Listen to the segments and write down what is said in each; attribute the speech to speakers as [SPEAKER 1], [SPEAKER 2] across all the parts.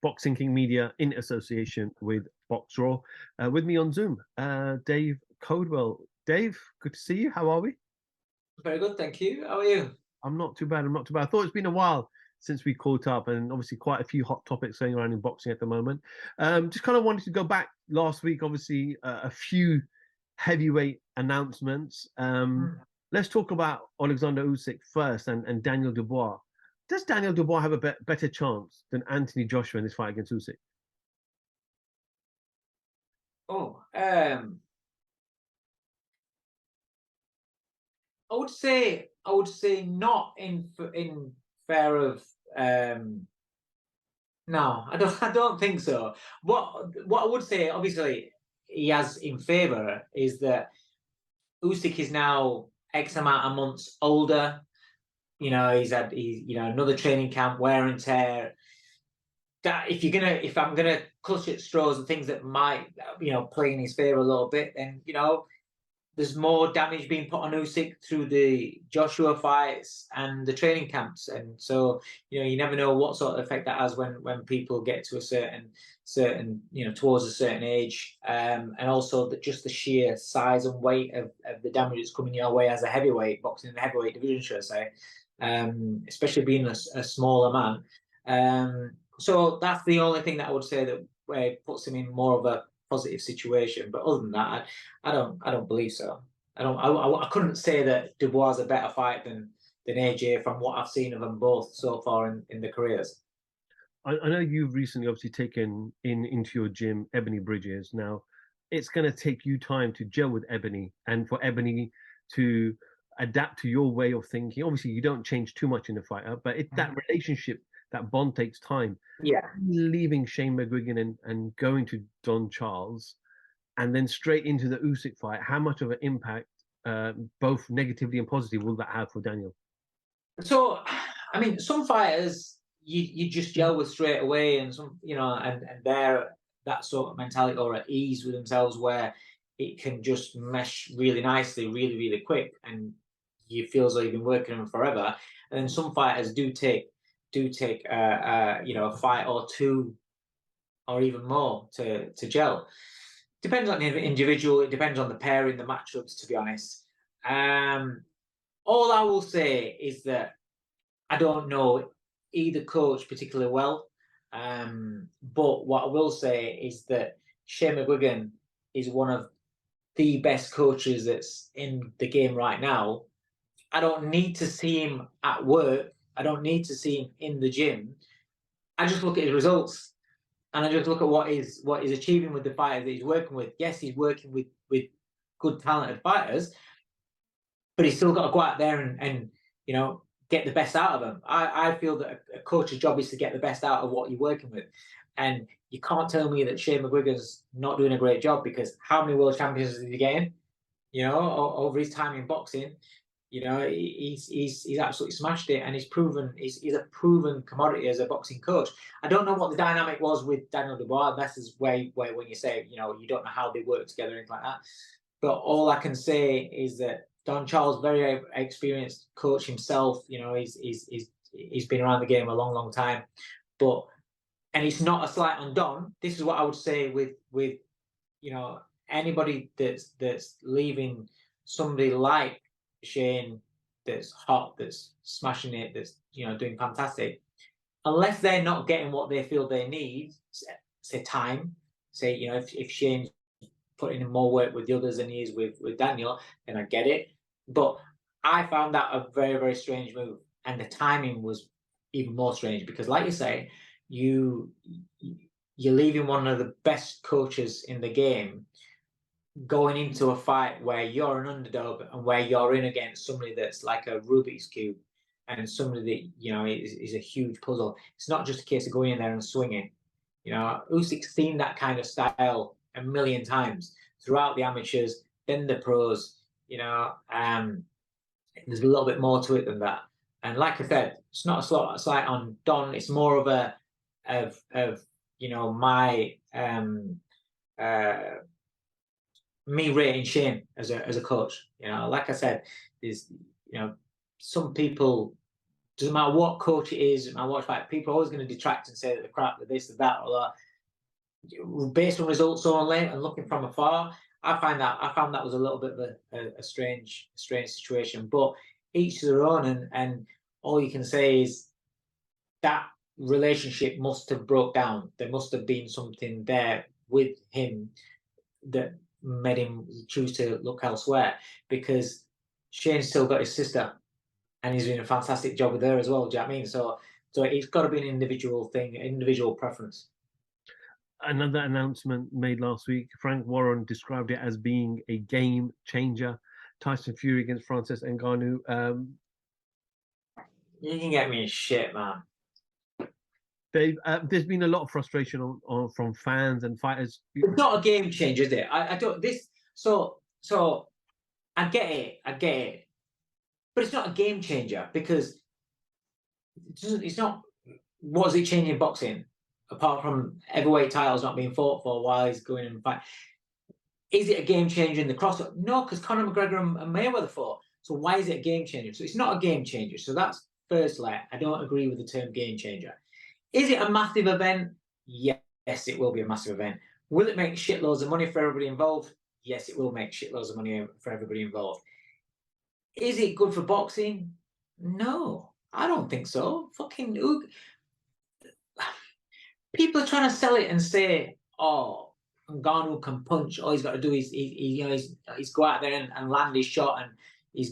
[SPEAKER 1] Boxing King Media in association with Box Raw. With me on Zoom, Dave Coldwell. Dave, good to see you. How are we?
[SPEAKER 2] Very good, thank you. How are you?
[SPEAKER 1] I'm not too bad. I'm not too bad. I thought it's been a while since we caught up, and obviously quite a few hot topics going around in boxing at the moment. Just kind of wanted to go back last week. Obviously, a few heavyweight announcements. Let's talk about Alexander Usyk first and Daniel Dubois. Does Daniel Dubois have a better chance than Anthony Joshua in this fight against Usyk?
[SPEAKER 2] Oh, I would say not in fair of no, I don't think so. What I would say, obviously, he has in favour is that Usyk is now X amount of months older. He's another training camp, wear and tear. That if I'm gonna clutch at straws and things that might play in his favour a little bit, then there's more damage being put on Usyk through the Joshua fights and the training camps, and so you never know what sort of effect that has when people get to a certain towards a certain age, and also just the sheer size and weight of the damage that's coming your way as a heavyweight, boxing in the heavyweight division, should I say, especially being a smaller man. So that's the only thing that I would say that puts him in more of a positive situation. But other than that, I don't believe so. I couldn't say that Dubois is a better fight than AJ from what I've seen of them both so far in their careers.
[SPEAKER 1] I know you've recently obviously taken into your gym Ebony Bridges. Now, it's going to take you time to gel with Ebony and for Ebony to adapt to your way of thinking. Obviously, you don't change too much in the fighter, but that relationship, that bond takes time.
[SPEAKER 2] Yeah.
[SPEAKER 1] Leaving Shane McGuigan and going to Don Charles and then straight into the Usyk fight, how much of an impact, both negatively and positive, will that have for Daniel?
[SPEAKER 2] So, I mean, some fighters you just gel with straight away, and and they're that sort of mentality or at ease with themselves where it can just mesh really nicely, really, really quick, and you feel as though you've been working on them forever. And then some fighters do take a fight or two or even more to gel. Depends on the individual. It depends on the pairing, the matchups. To be honest, all I will say is that I don't know either coach particularly well. But what I will say is that Shane McGuigan is one of the best coaches that's in the game right now. I don't need to see him at work. I don't need to see him in the gym. I just look at his results, and I just look at what he's achieving with the fighters that he's working with. Yes, he's working with good, talented fighters, but he's still got to go out there and get the best out of them. I feel that a coach's job is to get the best out of what you're working with, and you can't tell me that Shane McGuigan's not doing a great job, because how many world champions is he getting? Over his time in boxing, he's absolutely smashed it, and he's a proven commodity as a boxing coach. I don't know what the dynamic was with Daniel Dubois. This is where when you say you don't know how they work together, anything like that. But all I can say is that Don Charles, very experienced coach himself. He's been around the game a long, long time. And it's not a slight on Don. This is what I would say with anybody that's leaving somebody like Shane, that's hot, that's smashing it, that's doing fantastic. Unless they're not getting what they feel they need, say time, say if Shane's putting in more work with the others than he is with Daniel, then I get it. But I found that a very, very strange move, and the timing was even more strange because, like you say, you're leaving one of the best coaches in the game going into a fight where you're an underdog and where you're in against somebody that's like a Rubik's cube and somebody that is a huge puzzle. It's not just a case of going in there and swinging. Usyk's seen that kind of style a million times throughout the amateurs, then the pros. There's a little bit more to it than that. And like I said, it's not a slight on Don. It's more of my me rating Shane as a coach. Like I said, there's some people doesn't matter what coach it is, doesn't matter what fight, people are always going to detract and say that they're crap, that this, that, or that. Based on results only and looking from afar, I found that was a little bit of a strange situation. But each to their own, and all you can say is that relationship must have broke down. There must have been something there with him that made him choose to look elsewhere, because Shane's still got his sister and he's doing a fantastic job with her as well. Do you know what I mean? So it's got to be an individual thing, individual preference.
[SPEAKER 1] Another announcement made last week, Frank Warren described it as being a game changer. Tyson Fury against Francis Ngannou.
[SPEAKER 2] You can get me in shit, man.
[SPEAKER 1] Dave, there's been a lot of frustration from fans and fighters.
[SPEAKER 2] It's not a game changer, is it? I don't this so I get it, but it's not a game changer, because it's not. What does it change in boxing apart from heavyweight titles not being fought for while he's going and fight? Is it a game changer in the crossover? No, because Conor McGregor and Mayweather fought. So why is it a game changer? So it's not a game changer. So that's firstly, I don't agree with the term game changer. Is it a massive event? Yes, it will be a massive event. Will it make shitloads of money for everybody involved? Yes, it will make shitloads of money for everybody involved. Is it good for boxing? No, I don't think so. Fucking people are trying to sell it and say, "Oh, Ngannou can punch. All he's got to do is he's go out there and land his shot, and he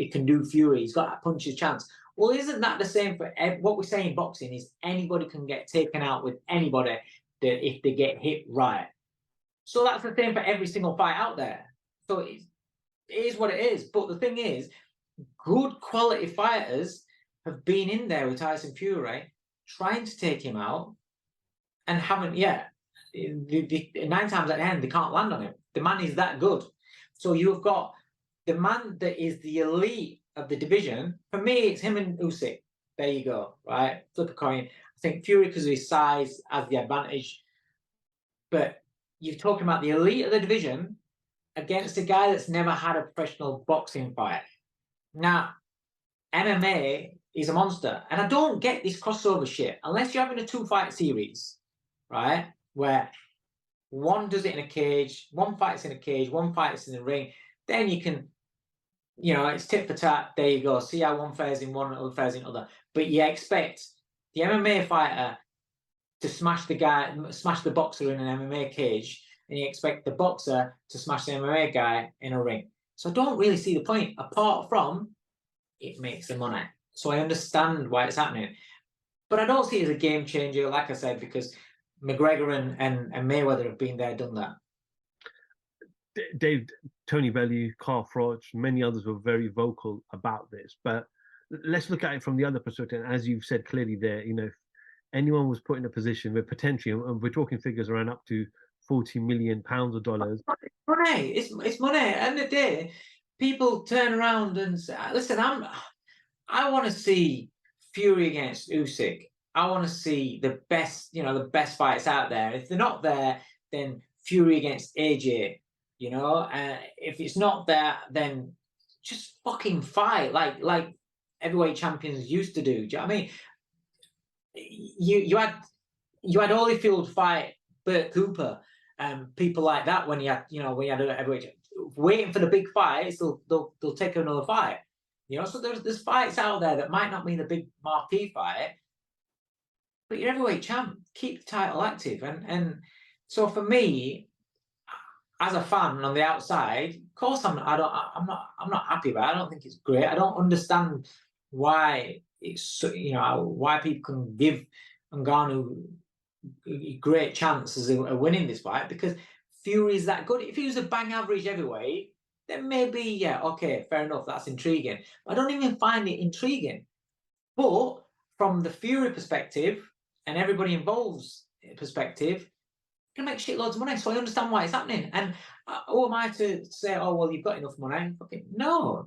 [SPEAKER 2] can do Fury. He's got that puncher's chance." Well, isn't that the same for what we say in boxing? Is anybody can get taken out with anybody that if they get hit right. So that's the same for every single fight out there. So it is what it is. But the thing is, good quality fighters have been in there with Tyson Fury trying to take him out and haven't yet. 9 times out of 10, they can't land on him. The man is that good. So you've got the man that is the elite of the division. For me, it's him and Usyk. There you go, right? Flip a coin. I think Fury, because of his size, has the advantage. But you're talking about the elite of the division against a guy that's never had a professional boxing fight. Now, MMA is a monster. And I don't get this crossover shit. Unless you're having a 2-fight series, right? Where one does it in a cage, one fights in a cage, one fights in the ring. Then you can, it's tit for tat. There you go. See how one fares in one, other fares in other. But you expect the MMA fighter to smash the boxer in an MMA cage, and you expect the boxer to smash the MMA guy in a ring. So I don't really see the point, apart from it makes the money. So I understand why it's happening. But I don't see it as a game changer, like I said, because McGregor and Mayweather have been there, done that.
[SPEAKER 1] Dave, Tony Bellew, Carl Froch, many others were very vocal about this. But let's look at it from the other perspective. As you've said clearly there, if anyone was put in a position where potentially, and we're talking figures around up to £40 million or dollars.
[SPEAKER 2] It's money. At the end of the day, people turn around and say, listen, I want to see Fury against Usyk. I want to see the best fights out there. If they're not there, then Fury against AJ. If it's not there, then just fucking fight like heavyweight champions used to do. Do you know what I mean? You had Holyfield fight Burt Cooper and people like that when you had a heavyweight waiting for the big fights. They'll take another fight. So there's fights out there that might not be the big marquee fight, but you're heavyweight champ. Keep the title active, and so for me, as a fan on the outside, of course I'm not happy about it. I don't think it's great. I don't understand why it's why people can give Ngannou a great chances of winning this fight, because Fury is that good. If he was a bang average heavyweight, then maybe okay, fair enough, that's intriguing. But I don't even find it intriguing. But from the Fury perspective and everybody involved's perspective, can make shitloads of money, so I understand why it's happening. And who am I to say, oh well, you've got enough money? Fucking no.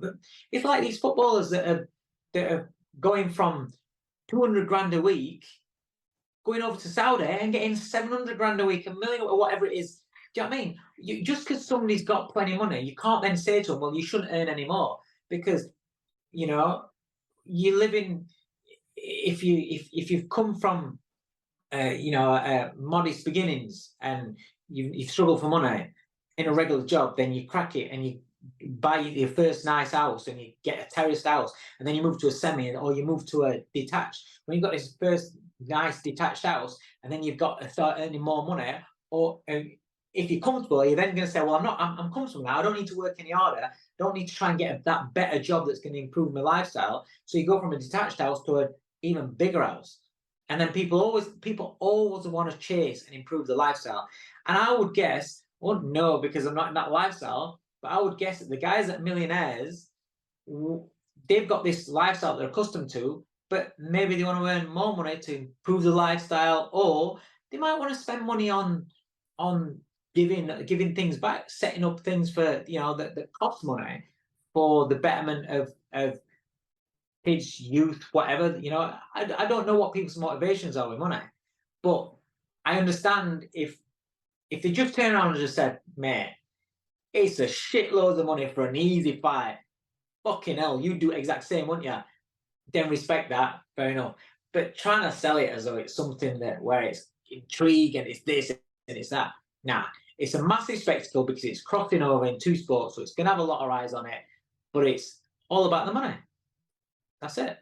[SPEAKER 2] It's like these footballers that are going from 200 grand a week, going over to Saudi and getting 700 grand a week, $1 million or whatever it is. Do you know what I mean? Just because somebody's got plenty of money, you can't then say to them, well, you shouldn't earn any more, because you live in if you've come from modest beginnings, and you've struggled for money in a regular job, then you crack it and you buy your first nice house and you get a terraced house, and then you move to a semi, or you move to a detached. When you've got this first nice detached house, and then you've got to start earning more money, or if you're comfortable, you're then going to say, well, I'm comfortable now. I don't need to work any harder. I don't need to try and get that better job that's going to improve my lifestyle. So you go from a detached house to an even bigger house. And then people always want to chase and improve the lifestyle. And I would guess, I wouldn't know because I'm not in that lifestyle, but I would guess that the guys that are millionaires, they've got this lifestyle they're accustomed to, but maybe they want to earn more money to improve the lifestyle, or they might want to spend money on giving things back, setting up things for that cost money for the betterment of kids, youth, whatever. I don't know what people's motivations are with money, but I understand if they just turn around and just said, mate, it's a shitload of money for an easy fight. Fucking hell, you do exact same, wouldn't you? Then respect that, fair enough. But trying to sell it as though it's something where it's intrigue and it's this and it's that, nah. It's a massive spectacle because it's crossing over in two sports, so it's going to have a lot of eyes on it. But it's all about the money. That's it.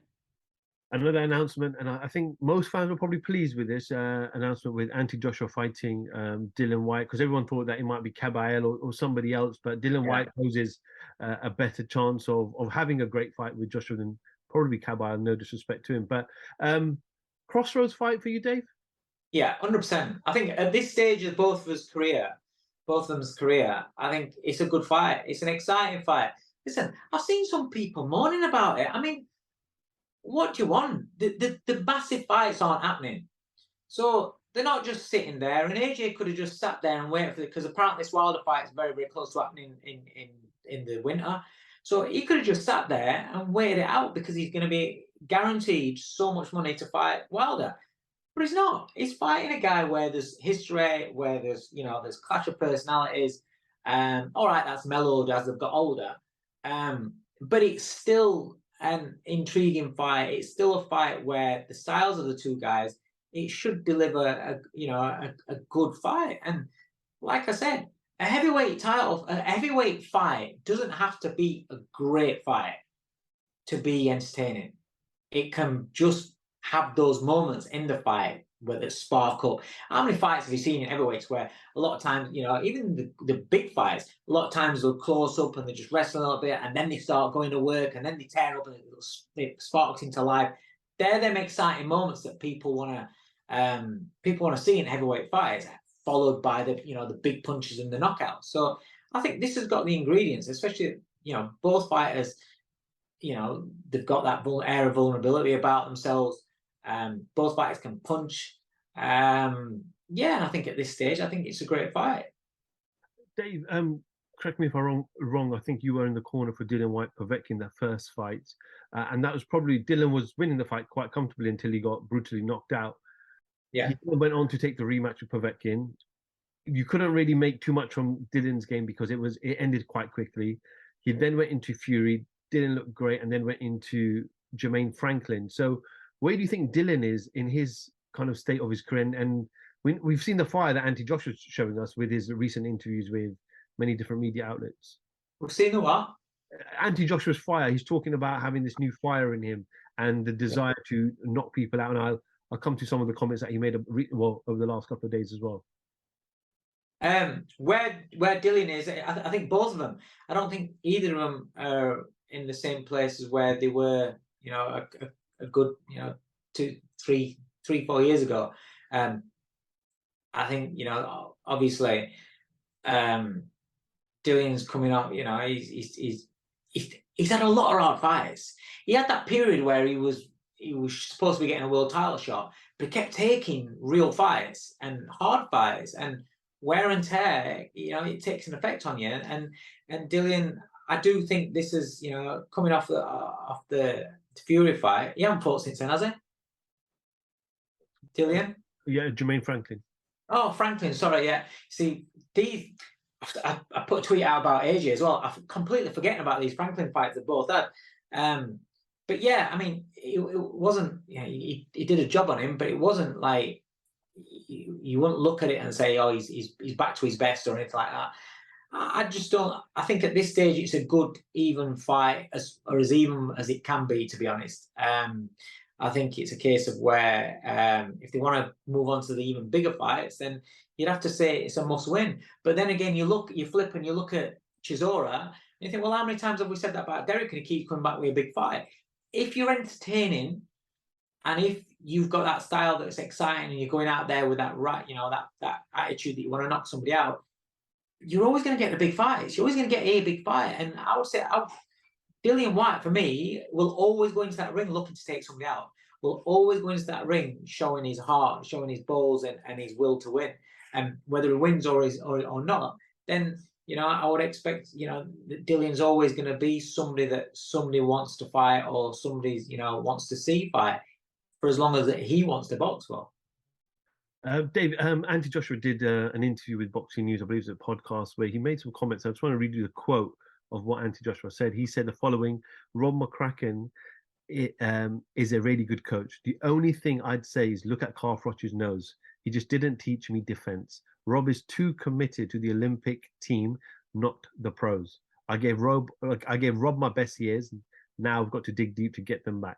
[SPEAKER 1] Another announcement, and I think most fans were probably pleased with this announcement with Anthony Joshua fighting Dylan White, because everyone thought that it might be Kabayel or somebody else, but Dylan White poses a better chance of having a great fight with Joshua than probably Kabayel, no disrespect to him. But crossroads fight for you, Dave?
[SPEAKER 2] Yeah, 100%. I think at this stage of both of them's career, I think it's a good fight. It's an exciting fight. Listen, I've seen some people moaning about it. I mean, what do you want? The massive fights aren't happening. So they're not just sitting there. And AJ could have just sat there and waited for it, because apparently this Wilder fight is very, very close to happening in the winter. So he could have just sat there and waited it out, because he's going to be guaranteed so much money to fight Wilder. But he's not. He's fighting a guy where there's history, where there's clash of personalities. All right, that's mellowed as they've got older. But it's still an intriguing fight. It's still a fight where the styles of the two guys, it should deliver a good fight. And like I said, a heavyweight fight doesn't have to be a great fight to be entertaining. It can just have those moments in the fight where there's spark up. How many fights have you seen in heavyweights where a lot of times, even the big fights, a lot of times they'll close up and they just wrestle a little bit, and then they start going to work, and then they tear up and it sparks into life. They're them exciting moments that people want to see in heavyweight fights, followed by the big punches and the knockouts. So I think this has got the ingredients, especially both fighters. They've got that air of vulnerability about themselves. Both fighters can punch. And I think at this stage, I think it's a great fight.
[SPEAKER 1] Dave, correct me if I'm wrong. I think you were in the corner for Dylan White Povetkin that first fight, and that was probably Dylan was winning the fight quite comfortably until he got brutally knocked out.
[SPEAKER 2] Yeah,
[SPEAKER 1] he went on to take the rematch with Povetkin. You couldn't really make too much from Dylan's game because it ended quite quickly. He then went into Fury, didn't look great, and then went into Jermaine Franklin. So where do you think Dylan is in his kind of state of his career? And we've seen the fire that Anthony Joshua's showing us with his recent interviews with many different media outlets.
[SPEAKER 2] we've seen the what?
[SPEAKER 1] Anthony Joshua's fire. He's talking about having this new fire in him and the desire to knock people out. And I'll come to some of the comments that he made over the last couple of days as well.
[SPEAKER 2] Where Dylan is, I think both of them. I don't think either of them are in the same places where they were, a good, 2, 3, 4 years ago. I think, obviously, Dylan's coming up. He's had a lot of hard fights. He had that period where he was supposed to be getting a world title shot, but he kept taking real fights and hard fights, and wear and tear, it takes an effect on you. And Dylan, I do think this is, coming off the Fury fight. He hasn't fought since then, has he? Dylan?
[SPEAKER 1] Yeah, Jermaine Franklin.
[SPEAKER 2] Oh, Franklin, sorry, yeah. See, I put a tweet out about AJ as well. I'm completely forgetting about these Franklin fights they both had. but yeah, I mean, it wasn't. You know, he did a job on him, but it wasn't like you wouldn't look at it and say, oh, he's back to his best or anything like that. I just don't. I think at this stage it's a good even fight, as even as it can be, to be honest. I think it's a case of where if they want to move on to the even bigger fights, then you'd have to say it's a must win. But then again, you flip and you look at Chisora, and you think, well, how many times have we said that about Derek? And he keeps coming back with a big fight. If you're entertaining, and if you've got that style that's exciting, and you're going out there with that right, that attitude that you want to knock somebody out, you're always going to get the big fights. You're always going to get a big fight. And I would say Dillian White, for me, will always go into that ring looking to take somebody out. Will always go into that ring showing his heart, showing his balls and his will to win. And whether he wins or not, then, I would expect, that Dillian's always going to be somebody that somebody wants to fight, or somebody, wants to see fight, for as long as he wants to box for.
[SPEAKER 1] Dave, Anthony Joshua did an interview with Boxing News, I believe it's a podcast, where he made some comments. I just want to read you the quote of what Anthony Joshua said. He said the following: Rob McCracken is a really good coach. The only thing I'd say is look at Carl Froch's nose. He just didn't teach me defense. Rob is too committed to the Olympic team, not the pros. I gave Rob my best years. Now I've got to dig deep to get them back.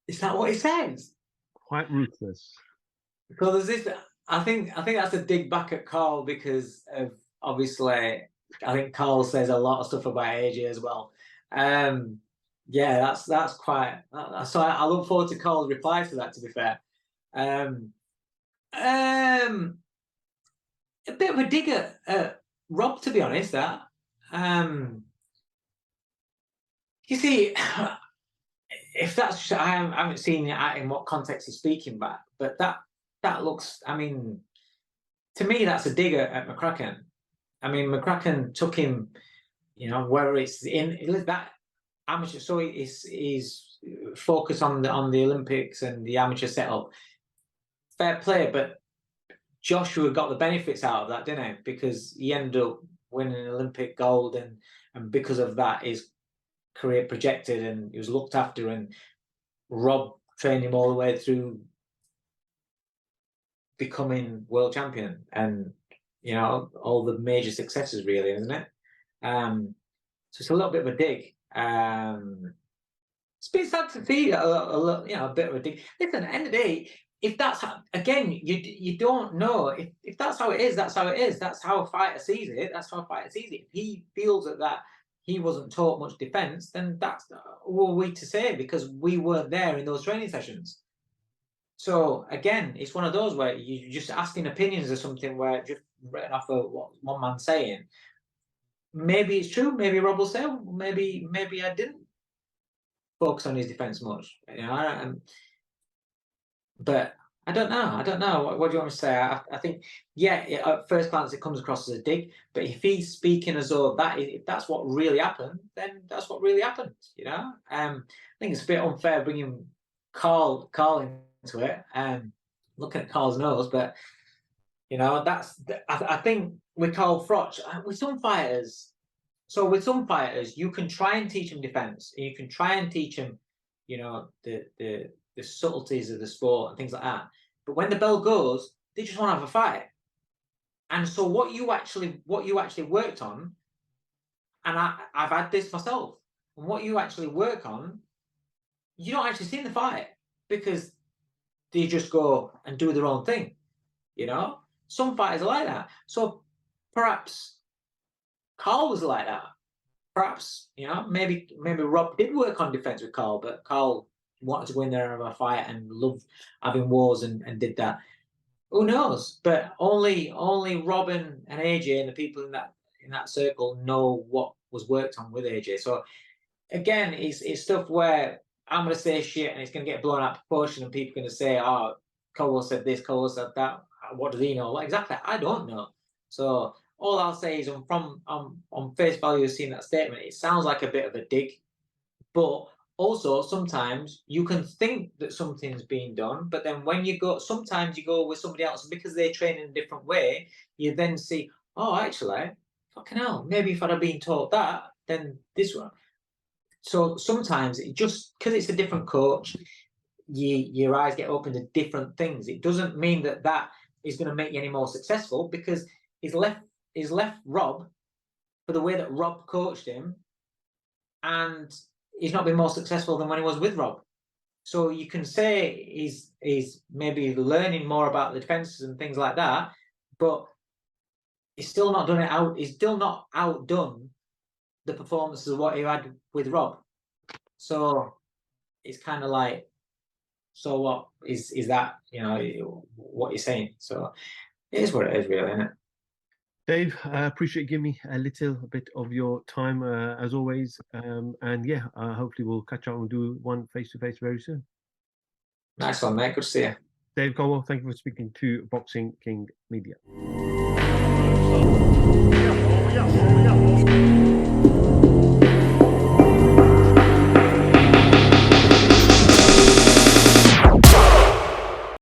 [SPEAKER 2] Is that what he says?
[SPEAKER 1] Quite ruthless.
[SPEAKER 2] Because there's this. I think that's a dig back at Carl, because of, obviously, I think Carl says a lot of stuff about AJ as well. Yeah, that's quite. So I look forward to Carl's reply to that, to be fair. A bit of a dig at Rob, to be honest. That you see, if that's, I haven't seen it in what context he's speaking back, but that looks. I mean, to me, that's a dig at McCracken. I mean, McCracken took him, where it's in that amateur, so he's focused on the Olympics and the amateur setup. Fair play, but Joshua got the benefits out of that, didn't he? Because he ended up winning Olympic gold, and because of that, his career projected, and he was looked after, and Rob trained him all the way through becoming world champion, and all the major successes, really, isn't it? So it's a little bit of a dig. It's a bit sad to see a bit of a dig. Listen, at the end of the day, if that's again, you don't know if that's how it is. That's how it is. That's how a fighter sees it. That's how a fighter sees it. If he feels that he wasn't taught much defense, then that's what we to say, because we weren't there in those training sessions. So again, it's one of those where you're just asking opinions of something where just written off of what one man's saying. Maybe it's true. Maybe Rob will say, maybe I didn't focus on his defense much. But I don't know. What do you want me to say? I think, yeah, at first glance it comes across as a dig. But if he's speaking as though if that's what really happened, then that's what really happened. I think it's a bit unfair bringing Carl into it and looking at Carl's nose. But I think with Carl Froch, with some fighters. So with some fighters, you can try and teach them defense, and you can try and teach them, the subtleties of the sport and things like that. But when the bell goes, they just want to have a fight. And so what you actually worked on, and I've had this myself, and what you actually work on, you don't actually see in the fight, because they just go and do their own thing. Some fighters are like that. So perhaps Carl was like that. Perhaps, maybe Rob did work on defense with Carl, but Carl wanted to go in there and have a fight and loved having wars and did that. Who knows? But only Robin and AJ and the people in that circle know what was worked on with AJ. So again, it's stuff where I'm going to say shit and it's going to get blown out of proportion, and people are going to say, "Oh, Coldwell said this, Coldwell said that." What does he know? Well, exactly, I don't know. So all I'll say is, on face value of seeing that statement, it sounds like a bit of a dig, but also sometimes you can think that something's being done, but then when sometimes you go with somebody else, and because they train in a different way, you then see, oh, actually, fucking hell, maybe if I'd have been taught that, then this one. so sometimes it just because it's a different coach, your eyes get open to different things. It doesn't mean that that is going to make you any more successful, because he's left Rob for the way that Rob coached him, and he's not been more successful than when he was with Rob. So you can say he's maybe learning more about the defenses and things like that, but he's still not done it out. He's still not outdone the performances of what he had with Rob. So it's kind of like, so what is that? You know what you're saying. So it is what it is, really, isn't it?
[SPEAKER 1] Dave, I appreciate you giving me a little bit of your time as always. And yeah, hopefully we'll catch up and do one face-to-face very soon.
[SPEAKER 2] Nice one, mate. Good to see you.
[SPEAKER 1] Dave Coldwell, thank you for speaking to Boxing King Media.